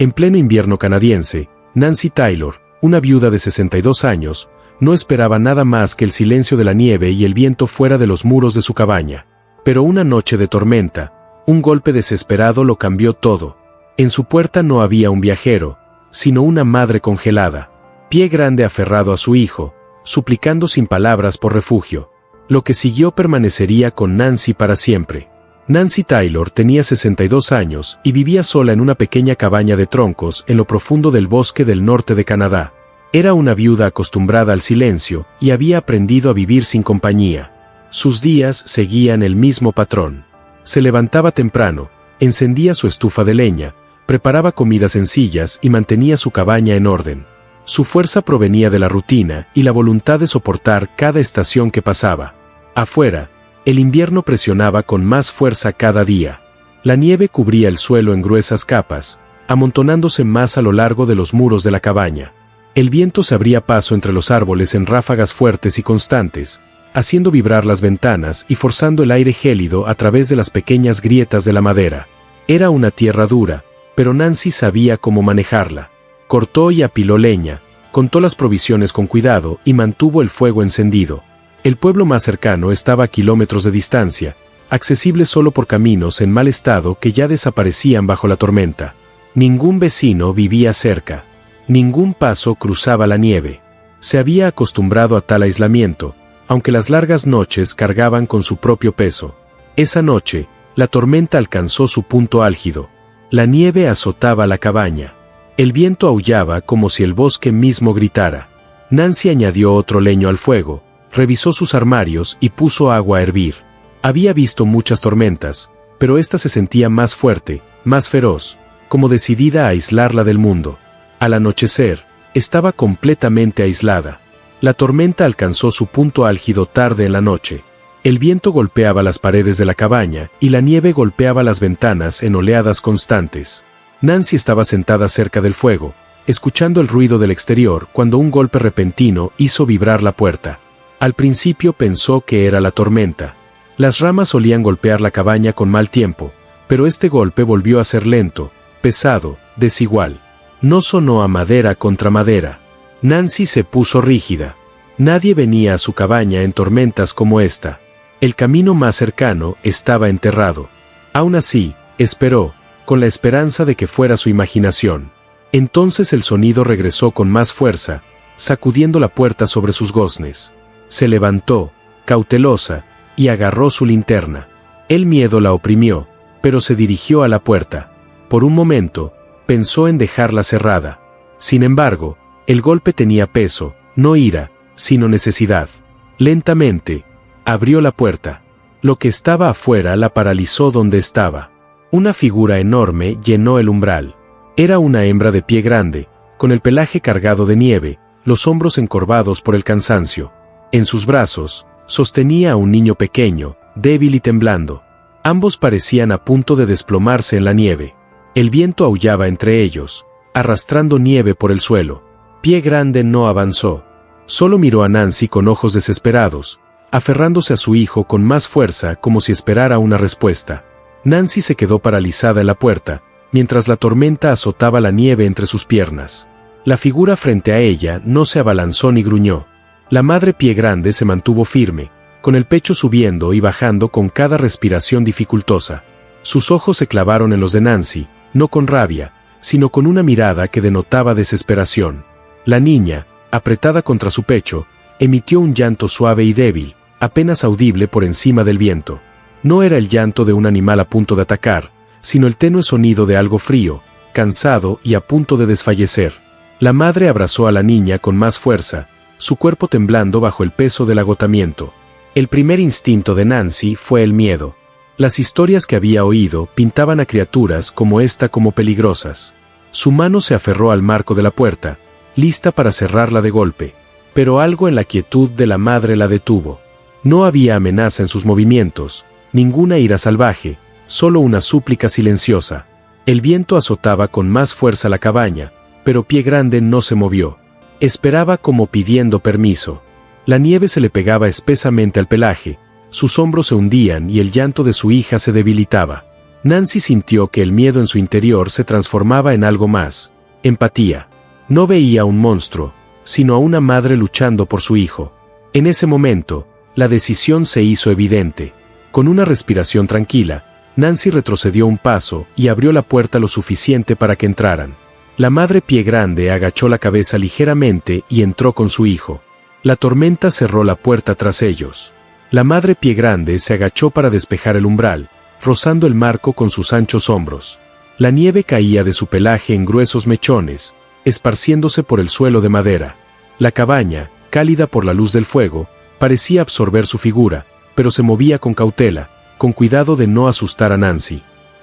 En pleno invierno canadiense, Nancy Taylor, una viuda de 62 años, no esperaba nada más que el silencio de la nieve y el viento fuera de los muros de su cabaña. Pero una noche de tormenta, un golpe desesperado lo cambió todo. En su puerta no había un viajero, sino una madre congelada, pie grande aferrado a su hijo, suplicando sin palabras por refugio. Lo que siguió permanecería con Nancy para siempre. Nancy Taylor tenía 62 años y vivía sola en una pequeña cabaña de troncos en lo profundo del bosque del norte de Canadá. Era una viuda acostumbrada al silencio y había aprendido a vivir sin compañía. Sus días seguían el mismo patrón. Se levantaba temprano, encendía su estufa de leña, preparaba comidas sencillas y mantenía su cabaña en orden. Su fuerza provenía de la rutina y la voluntad de soportar cada estación que pasaba. Afuera, el invierno presionaba con más fuerza cada día. La nieve cubría el suelo en gruesas capas, amontonándose más a lo largo de los muros de la cabaña. El viento se abría paso entre los árboles en ráfagas fuertes y constantes, haciendo vibrar las ventanas y forzando el aire gélido a través de las pequeñas grietas de la madera. Era una tierra dura, pero Nancy sabía cómo manejarla. Cortó y apiló leña, contó las provisiones con cuidado y mantuvo el fuego encendido. El pueblo más cercano estaba a kilómetros de distancia, accesible solo por caminos en mal estado que ya desaparecían bajo la tormenta. Ningún vecino vivía cerca. Ningún paso cruzaba la nieve. Se había acostumbrado a tal aislamiento, aunque las largas noches cargaban con su propio peso. Esa noche, la tormenta alcanzó su punto álgido. La nieve azotaba la cabaña. El viento aullaba como si el bosque mismo gritara. Nancy añadió otro leño al fuego, revisó sus armarios y puso agua a hervir. Había visto muchas tormentas, pero esta se sentía más fuerte, más feroz, como decidida a aislarla del mundo. Al anochecer, estaba completamente aislada. La tormenta alcanzó su punto álgido tarde en la noche. El viento golpeaba las paredes de la cabaña y la nieve golpeaba las ventanas en oleadas constantes. Nancy estaba sentada cerca del fuego, escuchando el ruido del exterior cuando un golpe repentino hizo vibrar la puerta. Al principio pensó que era la tormenta. Las ramas solían golpear la cabaña con mal tiempo, pero este golpe volvió a ser lento, pesado, desigual. No sonó a madera contra madera. Nancy se puso rígida. Nadie venía a su cabaña en tormentas como esta. El camino más cercano estaba enterrado. Aún así, esperó, con la esperanza de que fuera su imaginación. Entonces el sonido regresó con más fuerza, sacudiendo la puerta sobre sus goznes. Se levantó, cautelosa, y agarró su linterna. El miedo la oprimió, pero se dirigió a la puerta. Por un momento, pensó en dejarla cerrada. Sin embargo, el golpe tenía peso, no ira, sino necesidad. Lentamente, abrió la puerta. Lo que estaba afuera la paralizó donde estaba. Una figura enorme llenó el umbral. Era una hembra de pie grande, con el pelaje cargado de nieve, los hombros encorvados por el cansancio. En sus brazos, sostenía a un niño pequeño, débil y temblando. Ambos parecían a punto de desplomarse en la nieve. El viento aullaba entre ellos, arrastrando nieve por el suelo. Pie Grande no avanzó. Solo miró a Nancy con ojos desesperados, aferrándose a su hijo con más fuerza como si esperara una respuesta. Nancy se quedó paralizada en la puerta, mientras la tormenta azotaba la nieve entre sus piernas. La figura frente a ella no se abalanzó ni gruñó. La madre Pie Grande se mantuvo firme, con el pecho subiendo y bajando con cada respiración dificultosa. Sus ojos se clavaron en los de Nancy, no con rabia, sino con una mirada que denotaba desesperación. La niña, apretada contra su pecho, emitió un llanto suave y débil, apenas audible por encima del viento. No era el llanto de un animal a punto de atacar, sino el tenue sonido de algo frío, cansado y a punto de desfallecer. La madre abrazó a la niña con más fuerza, su cuerpo temblando bajo el peso del agotamiento. El primer instinto de Nancy fue el miedo. Las historias que había oído pintaban a criaturas como esta como peligrosas. Su mano se aferró al marco de la puerta, lista para cerrarla de golpe, pero algo en la quietud de la madre la detuvo. No había amenaza en sus movimientos, ninguna ira salvaje, solo una súplica silenciosa. El viento azotaba con más fuerza la cabaña, pero Pie Grande no se movió. Esperaba como pidiendo permiso. La nieve se le pegaba espesamente al pelaje, sus hombros se hundían y el llanto de su hija se debilitaba. Nancy sintió que el miedo en su interior se transformaba en algo más: empatía. No veía a un monstruo, sino a una madre luchando por su hijo. En ese momento, la decisión se hizo evidente. Con una respiración tranquila, Nancy retrocedió un paso y abrió la puerta lo suficiente para que entraran. La madre Pie Grande agachó la cabeza ligeramente y entró con su hijo. La tormenta cerró la puerta tras ellos. La madre Pie Grande se agachó para despejar el umbral, rozando el marco con sus anchos hombros. La nieve caía de su pelaje en gruesos mechones, esparciéndose por el suelo de madera. La cabaña, cálida por la luz del fuego, parecía absorber su figura, pero se movía con cautela, con cuidado de no asustar a Nancy.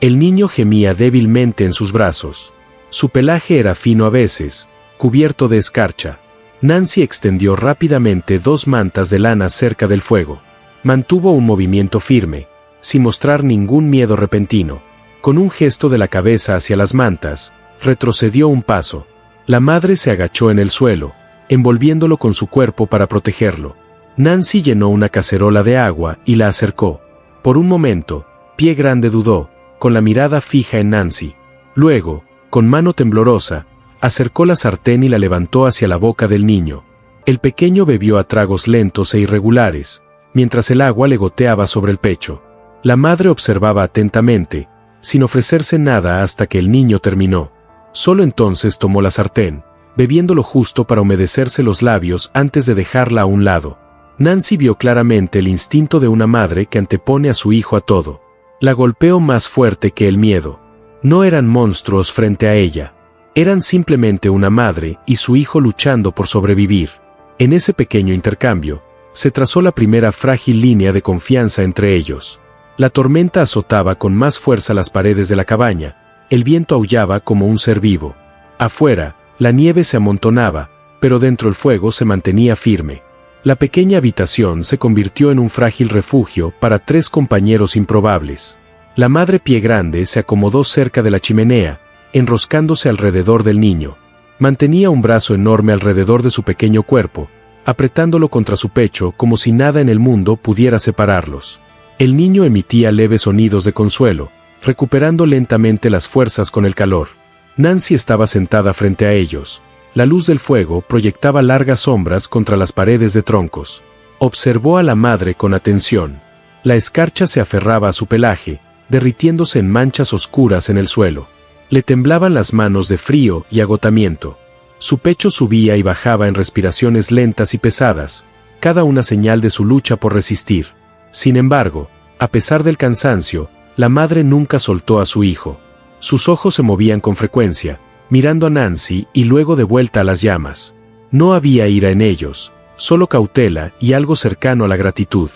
El niño gemía débilmente en sus brazos. Su pelaje era fino a veces, cubierto de escarcha. Nancy extendió rápidamente 2 mantas de lana cerca del fuego. Mantuvo un movimiento firme, sin mostrar ningún miedo repentino. Con un gesto de la cabeza hacia las mantas, retrocedió un paso. La madre se agachó en el suelo, envolviéndolo con su cuerpo para protegerlo. Nancy llenó una cacerola de agua y la acercó. Por un momento, Pie Grande dudó, con la mirada fija en Nancy. Luego, con mano temblorosa, acercó la sartén y la levantó hacia la boca del niño. El pequeño bebió a tragos lentos e irregulares, mientras el agua le goteaba sobre el pecho. La madre observaba atentamente, sin ofrecerse nada hasta que el niño terminó. Solo entonces tomó la sartén, bebiendo lo justo para humedecerse los labios antes de dejarla a un lado. Nancy vio claramente el instinto de una madre que antepone a su hijo a todo. La golpeó más fuerte que el miedo. No eran monstruos frente a ella. Eran simplemente una madre y su hijo luchando por sobrevivir. En ese pequeño intercambio, se trazó la primera frágil línea de confianza entre ellos. La tormenta azotaba con más fuerza las paredes de la cabaña, el viento aullaba como un ser vivo. Afuera, la nieve se amontonaba, pero dentro el fuego se mantenía firme. La pequeña habitación se convirtió en un frágil refugio para 3 compañeros improbables. La madre Pie Grande se acomodó cerca de la chimenea, enroscándose alrededor del niño. Mantenía un brazo enorme alrededor de su pequeño cuerpo, apretándolo contra su pecho como si nada en el mundo pudiera separarlos. El niño emitía leves sonidos de consuelo, recuperando lentamente las fuerzas con el calor. Nancy estaba sentada frente a ellos. La luz del fuego proyectaba largas sombras contra las paredes de troncos. Observó a la madre con atención. La escarcha se aferraba a su pelaje, derritiéndose en manchas oscuras en el suelo. Le temblaban las manos de frío y agotamiento. Su pecho subía y bajaba en respiraciones lentas y pesadas, cada una señal de su lucha por resistir. Sin embargo, a pesar del cansancio, la madre nunca soltó a su hijo. Sus ojos se movían con frecuencia, mirando a Nancy y luego de vuelta a las llamas. No había ira en ellos, solo cautela y algo cercano a la gratitud.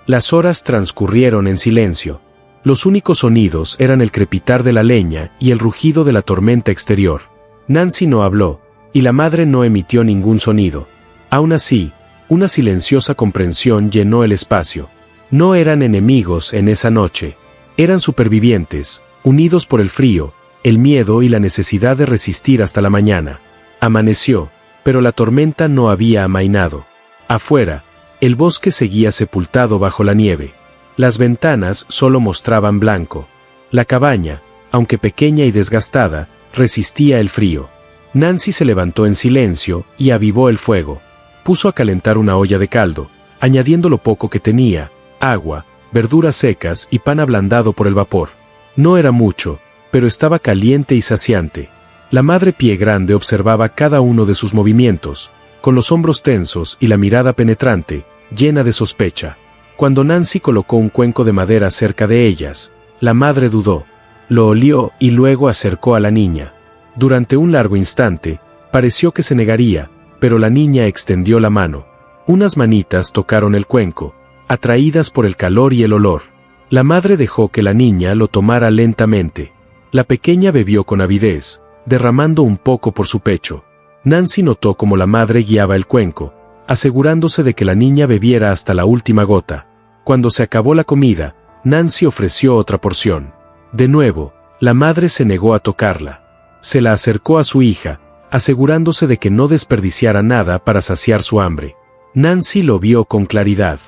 Las horas transcurrieron en silencio. Los únicos sonidos eran el crepitar de la leña y el rugido de la tormenta exterior. Nancy no habló, y la madre no emitió ningún sonido. Aún así, una silenciosa comprensión llenó el espacio. No eran enemigos en esa noche. Eran supervivientes, unidos por el frío, el miedo y la necesidad de resistir hasta la mañana. Amaneció, pero la tormenta no había amainado. Afuera, el bosque seguía sepultado bajo la nieve. Las ventanas solo mostraban blanco. La cabaña, aunque pequeña y desgastada, resistía el frío. Nancy se levantó en silencio y avivó el fuego. Puso a calentar una olla de caldo, añadiendo lo poco que tenía: agua, verduras secas y pan ablandado por el vapor. No era mucho, pero estaba caliente y saciante. La madre Pie Grande observaba cada uno de sus movimientos, con los hombros tensos y la mirada penetrante, llena de sospecha. Cuando Nancy colocó un cuenco de madera cerca de ellas, la madre dudó. Lo olió y luego acercó a la niña. Durante un largo instante, pareció que se negaría, pero la niña extendió la mano. Unas manitas tocaron el cuenco, atraídas por el calor y el olor. La madre dejó que la niña lo tomara lentamente. La pequeña bebió con avidez, derramando un poco por su pecho. Nancy notó cómo la madre guiaba el cuenco, asegurándose de que la niña bebiera hasta la última gota. Cuando se acabó la comida, Nancy ofreció otra porción. De nuevo, la madre se negó a tocarla. Se la acercó a su hija, asegurándose de que no desperdiciara nada para saciar su hambre. Nancy lo vio con claridad.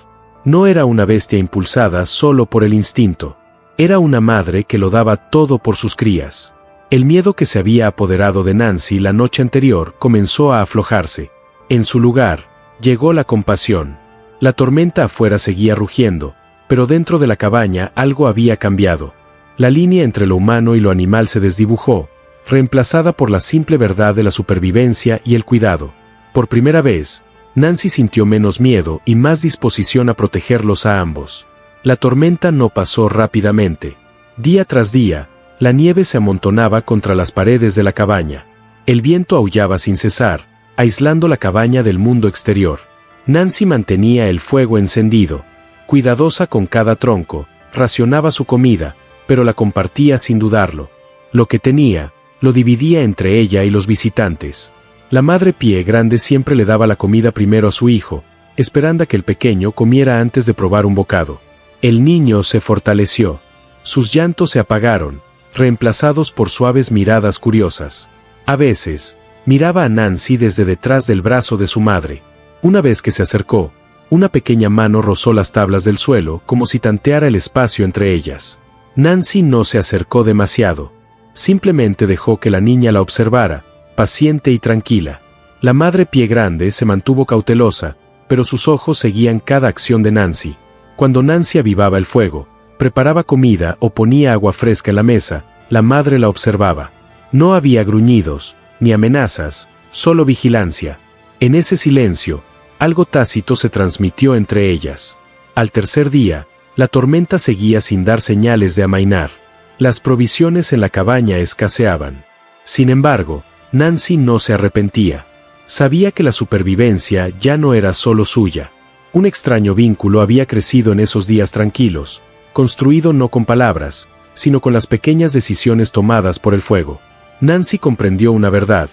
No era una bestia impulsada solo por el instinto. Era una madre que lo daba todo por sus crías. El miedo que se había apoderado de Nancy la noche anterior comenzó a aflojarse. En su lugar, llegó la compasión. La tormenta afuera seguía rugiendo, pero dentro de la cabaña algo había cambiado. La línea entre lo humano y lo animal se desdibujó, reemplazada por la simple verdad de la supervivencia y el cuidado. Por primera vez, Nancy sintió menos miedo y más disposición a protegerlos a ambos. La tormenta no pasó rápidamente. Día tras día, la nieve se amontonaba contra las paredes de la cabaña. El viento aullaba sin cesar, aislando la cabaña del mundo exterior. Nancy mantenía el fuego encendido. Cuidadosa con cada tronco, racionaba su comida, pero la compartía sin dudarlo. Lo que tenía, lo dividía entre ella y los visitantes. La madre Pie Grande siempre le daba la comida primero a su hijo, esperando a que el pequeño comiera antes de probar un bocado. El niño se fortaleció. Sus llantos se apagaron, reemplazados por suaves miradas curiosas. A veces, miraba a Nancy desde detrás del brazo de su madre. Una vez que se acercó, una pequeña mano rozó las tablas del suelo como si tanteara el espacio entre ellas. Nancy no se acercó demasiado. Simplemente dejó que la niña la observara, paciente y tranquila. La madre Pie Grande se mantuvo cautelosa, pero sus ojos seguían cada acción de Nancy. Cuando Nancy avivaba el fuego, preparaba comida o ponía agua fresca en la mesa, la madre la observaba. No había gruñidos, ni amenazas, solo vigilancia. En ese silencio, algo tácito se transmitió entre ellas. Al tercer día, la tormenta seguía sin dar señales de amainar. Las provisiones en la cabaña escaseaban. Sin embargo, Nancy no se arrepentía. Sabía que la supervivencia ya no era solo suya. Un extraño vínculo había crecido en esos días tranquilos, construido no con palabras, sino con las pequeñas decisiones tomadas por el fuego. Nancy comprendió una verdad.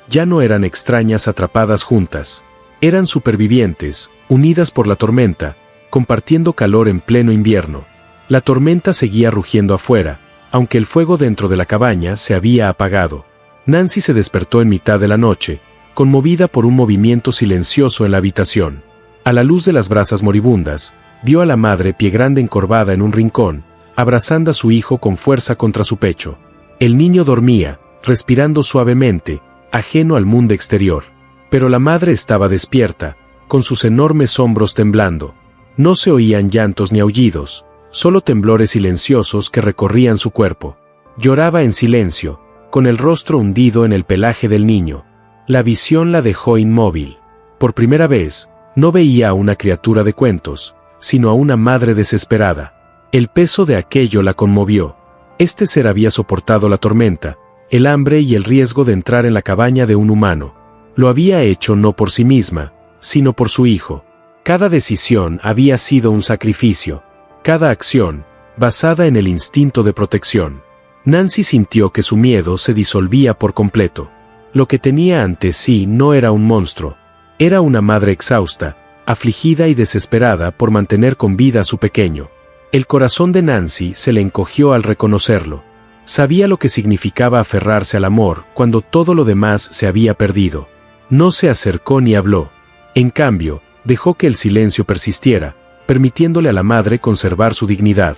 Ya no eran extrañas atrapadas juntas. Eran supervivientes, unidas por la tormenta, compartiendo calor en pleno invierno. La tormenta seguía rugiendo afuera, aunque el fuego dentro de la cabaña se había apagado. Nancy se despertó en mitad de la noche, conmovida por un movimiento silencioso en la habitación. A la luz de las brasas moribundas, vio a la madre Pie Grande encorvada en un rincón, abrazando a su hijo con fuerza contra su pecho. El niño dormía, respirando suavemente, ajeno al mundo exterior. Pero la madre estaba despierta, con sus enormes hombros temblando. No se oían llantos ni aullidos, solo temblores silenciosos que recorrían su cuerpo. Lloraba en silencio, con el rostro hundido en el pelaje del niño. La visión la dejó inmóvil. Por primera vez, no veía a una criatura de cuentos, sino a una madre desesperada. El peso de aquello la conmovió. Este ser había soportado la tormenta, el hambre y el riesgo de entrar en la cabaña de un humano. Lo había hecho no por sí misma, sino por su hijo. Cada decisión había sido un sacrificio. Cada acción, basada en el instinto de protección. Nancy sintió que su miedo se disolvía por completo. Lo que tenía ante sí no era un monstruo. Era una madre exhausta, afligida y desesperada por mantener con vida a su pequeño. El corazón de Nancy se le encogió al reconocerlo. Sabía lo que significaba aferrarse al amor cuando todo lo demás se había perdido. No se acercó ni habló. En cambio, dejó que el silencio persistiera, permitiéndole a la madre conservar su dignidad.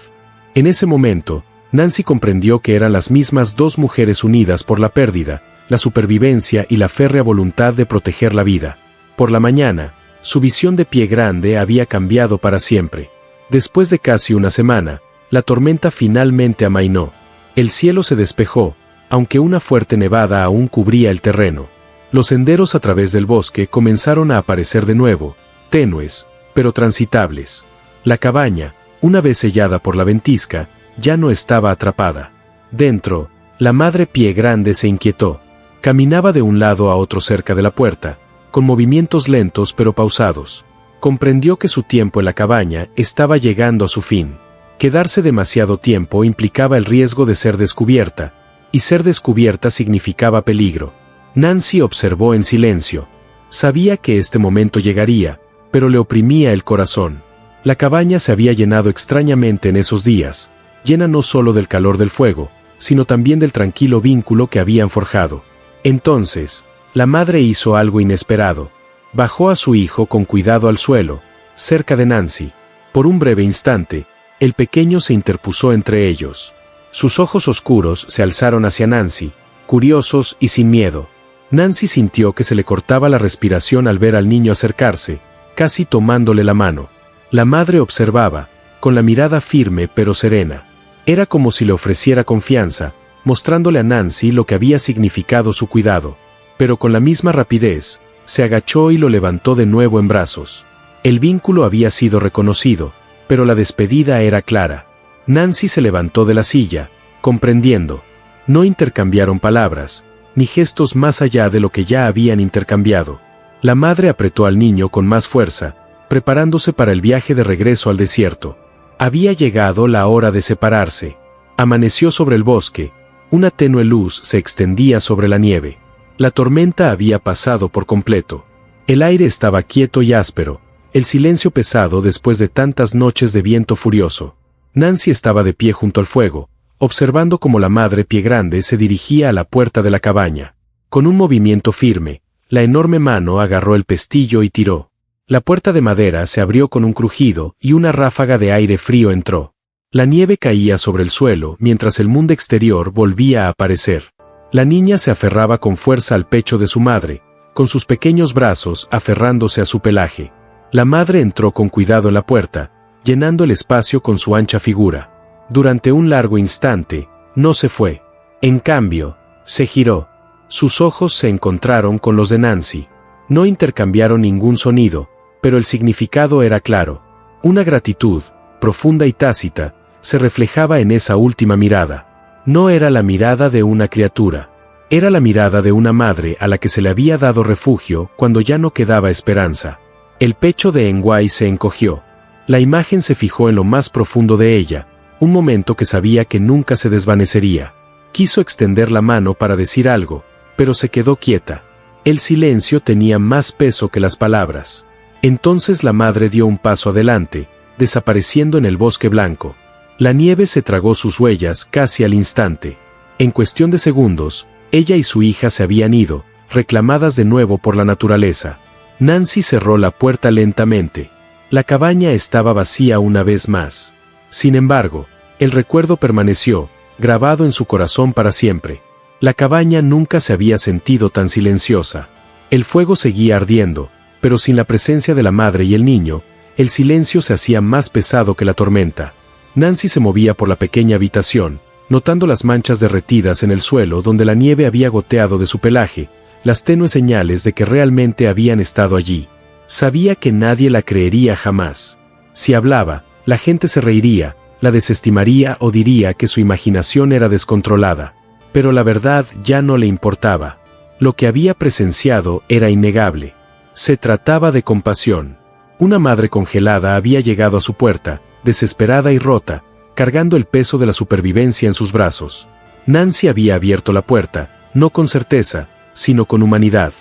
En ese momento, Nancy comprendió que eran las mismas dos mujeres unidas por la pérdida, la supervivencia y la férrea voluntad de proteger la vida. Por la mañana, su visión de Pie Grande había cambiado para siempre. Después de casi una semana, la tormenta finalmente amainó. El cielo se despejó, aunque una fuerte nevada aún cubría el terreno. Los senderos a través del bosque comenzaron a aparecer de nuevo, tenues, pero transitables. La cabaña, una vez sellada por la ventisca, ya no estaba atrapada. Dentro, la madre Pie Grande se inquietó. Caminaba de un lado a otro cerca de la puerta, con movimientos lentos pero pausados. Comprendió que su tiempo en la cabaña estaba llegando a su fin. Quedarse demasiado tiempo implicaba el riesgo de ser descubierta, y ser descubierta significaba peligro. Nancy observó en silencio. Sabía que este momento llegaría, pero le oprimía el corazón. La cabaña se había llenado extrañamente en esos días, llena no solo del calor del fuego, sino también del tranquilo vínculo que habían forjado. Entonces, la madre hizo algo inesperado. Bajó a su hijo con cuidado al suelo, cerca de Nancy. Por un breve instante, El pequeño se interpuso entre ellos. Sus ojos oscuros se alzaron hacia Nancy, curiosos y sin miedo. Nancy sintió que se le cortaba la respiración al ver al niño acercarse, casi tomándole la mano. La madre observaba, con la mirada firme pero serena. Era como si le ofreciera confianza, mostrándole a Nancy lo que había significado su cuidado. Pero con la misma rapidez, se agachó y lo levantó de nuevo en brazos. El vínculo había sido reconocido, pero la despedida era clara. Nancy se levantó de la silla, comprendiendo. No intercambiaron palabras, ni gestos más allá de lo que ya habían intercambiado. La madre apretó al niño con más fuerza, preparándose para el viaje de regreso al desierto. Había llegado la hora de separarse. Amaneció sobre el bosque, una tenue luz se extendía sobre la nieve. La tormenta había pasado por completo. El aire estaba quieto y áspero, el silencio pesado después de tantas noches de viento furioso. Nancy estaba de pie junto al fuego, observando cómo la madre Pie Grande se dirigía a la puerta de la cabaña. Con un movimiento firme, la enorme mano agarró el pestillo y tiró. La puerta de madera se abrió con un crujido y una ráfaga de aire frío entró. La nieve caía sobre el suelo mientras el mundo exterior volvía a aparecer. La niña se aferraba con fuerza al pecho de su madre, con sus pequeños brazos aferrándose a su pelaje. La madre entró con cuidado en la puerta, llenando el espacio con su ancha figura. Durante un largo instante, no se fue. En cambio, se giró. Sus ojos se encontraron con los de Nancy. No intercambiaron ningún sonido, pero el significado era claro. Una gratitud, profunda y tácita, se reflejaba en esa última mirada. No era la mirada de una criatura. Era la mirada de una madre a la que se le había dado refugio cuando ya no quedaba esperanza. El pecho de Nguai se encogió. La imagen se fijó en lo más profundo de ella, un momento que sabía que nunca se desvanecería. Quiso extender la mano para decir algo, pero se quedó quieta. El silencio tenía más peso que las palabras. Entonces la madre dio un paso adelante, desapareciendo en el bosque blanco. La nieve se tragó sus huellas casi al instante. En cuestión de segundos, ella y su hija se habían ido, reclamadas de nuevo por la naturaleza. Nancy cerró la puerta lentamente. La cabaña estaba vacía una vez más. Sin embargo, el recuerdo permaneció, grabado en su corazón para siempre. La cabaña nunca se había sentido tan silenciosa. El fuego seguía ardiendo, pero sin la presencia de la madre y el niño, el silencio se hacía más pesado que la tormenta. Nancy se movía por la pequeña habitación, notando las manchas derretidas en el suelo donde la nieve había goteado de su pelaje, las tenues señales de que realmente habían estado allí. Sabía que nadie la creería jamás. Si hablaba, la gente se reiría, la desestimaría o diría que su imaginación era descontrolada. Pero la verdad ya no le importaba. Lo que había presenciado era innegable. Se trataba de compasión. Una madre congelada había llegado a su puerta, desesperada y rota, cargando el peso de la supervivencia en sus brazos. Nancy había abierto la puerta, no con certeza, sino con humanidad.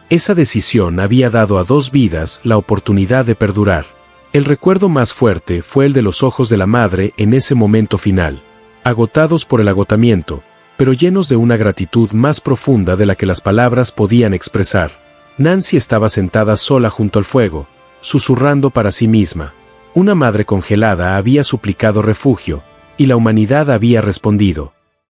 Esa decisión había dado a 2 vidas la oportunidad de perdurar. El recuerdo más fuerte fue el de los ojos de la madre en ese momento final. Agotados por el agotamiento, pero llenos de una gratitud más profunda de la que las palabras podían expresar. Nancy estaba sentada sola junto al fuego, susurrando para sí misma. Una madre congelada había suplicado refugio, y la humanidad había respondido.